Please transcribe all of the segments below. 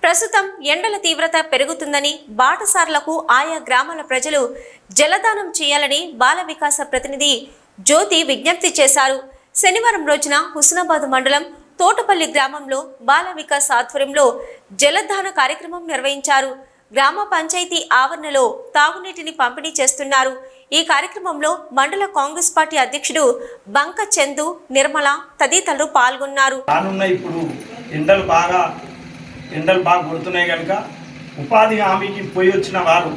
ప్రస్తుతం ఎండల తీవ్రత పెరుగుతుందని బాటసార్లకు ఆయా గ్రామాల ప్రజలు జలదానం చేయాలని బాల వికాస ప్రతినిధి జ్యోతి విజ్ఞప్తి చేశారు. శనివారం రోజున హుస్నాబాద్ మండలం తోటపల్లి గ్రామంలో బాల వికాస్ ఆధ్వర్యంలో జలదాన కార్యక్రమం నిర్వహించారు. గ్రామ పంచాయతీ ఆవరణలో తాగునీటిని పంపిణీ చేస్తున్నారు. ఈ కార్యక్రమంలో మండల కాంగ్రెస్ పార్టీ అధ్యక్షుడు బంక చందు, నిర్మల తదితరులు పాల్గొన్నారు. ఎండలు బాగా కొడుతున్నాయి కనుక ఉపాధి హామీకి పోయి వచ్చిన వారు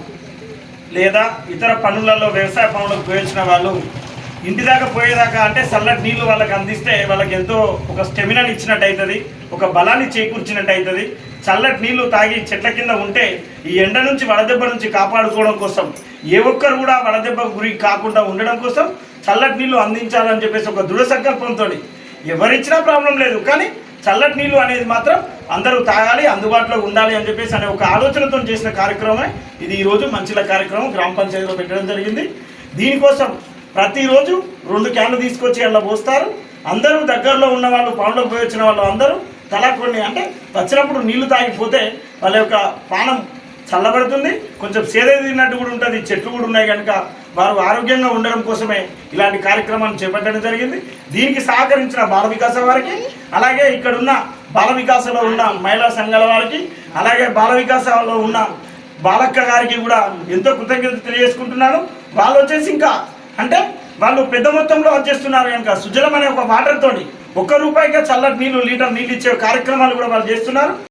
లేదా ఇతర పనులలో వ్యవసాయ పనులకు పోయి వచ్చిన వాళ్ళు ఇంటి దాకా పోయేదాకా అంటే చల్లటి నీళ్లు వాళ్ళకి అందిస్తే వాళ్ళకి ఎంతో ఒక స్టెమినాని ఇచ్చినట్టు అవుతుంది, ఒక బలాన్ని చేకూర్చినట్టు అవుతుంది. చల్లటి నీళ్లు తాగి చెట్ల కింద ఉంటే ఈ ఎండ నుంచి వడదెబ్బ నుంచి కాపాడుకోవడం కోసం ఏ ఒక్కరు కూడా వడదెబ్బకు గురి కాకుండా ఉండడం కోసం చల్లటి నీళ్లు అందించాలని చెప్పేసి ఒక దృఢ సంకల్పంతో ఎవరిచ్చినా ప్రాబ్లం లేదు, కానీ చల్లటి నీళ్ళు అనేది మాత్రం అందరూ తాగాలి, అందుబాటులో ఉండాలి అని చెప్పేసి అనే ఒక ఆలోచనతో చేసిన కార్యక్రమమే ఇది. ఈరోజు మంచిల కార్యక్రమం గ్రామ పంచాయతీలో పెట్టడం జరిగింది. దీనికోసం ప్రతిరోజు 2 క్యాన్లు తీసుకొచ్చి అలా పోస్తారు. అందరూ దగ్గరలో ఉన్న వాళ్ళు, పనులకు పోయి వచ్చిన వాళ్ళు అందరూ తలా కొన్ని, అంటే వచ్చినప్పుడు నీళ్లు తాగిపోతే వాళ్ళ యొక్క పానం చల్లబడుతుంది, కొంచెం సేద తిన్నట్టు కూడా ఉంటుంది. చెట్లు కూడా ఉన్నాయి కనుక వారు ఆరోగ్యంగా ఉండడం కోసమే ఇలాంటి కార్యక్రమాన్ని చేపట్టడం జరిగింది. దీనికి సహకరించిన బాల వికాస వారికి, అలాగే ఇక్కడ ఉన్న బాల వికాసలో ఉన్న మహిళా సంఘాల వారికి, అలాగే బాల వికాసలో ఉన్న బాలక్క గారికి కూడా ఎంతో కృతజ్ఞత తెలియజేసుకుంటున్నాను. వాళ్ళు వచ్చేసి ఇంకా అంటే వాళ్ళు పెద్ద మొత్తంలో వచ్చేస్తున్నారు కనుక సుజలం అనే ఒక వాటర్తోని ₹1 చల్లటి నీళ్ళు లీటర్ నీళ్ళు ఇచ్చే కార్యక్రమాలు కూడా వాళ్ళు చేస్తున్నారు.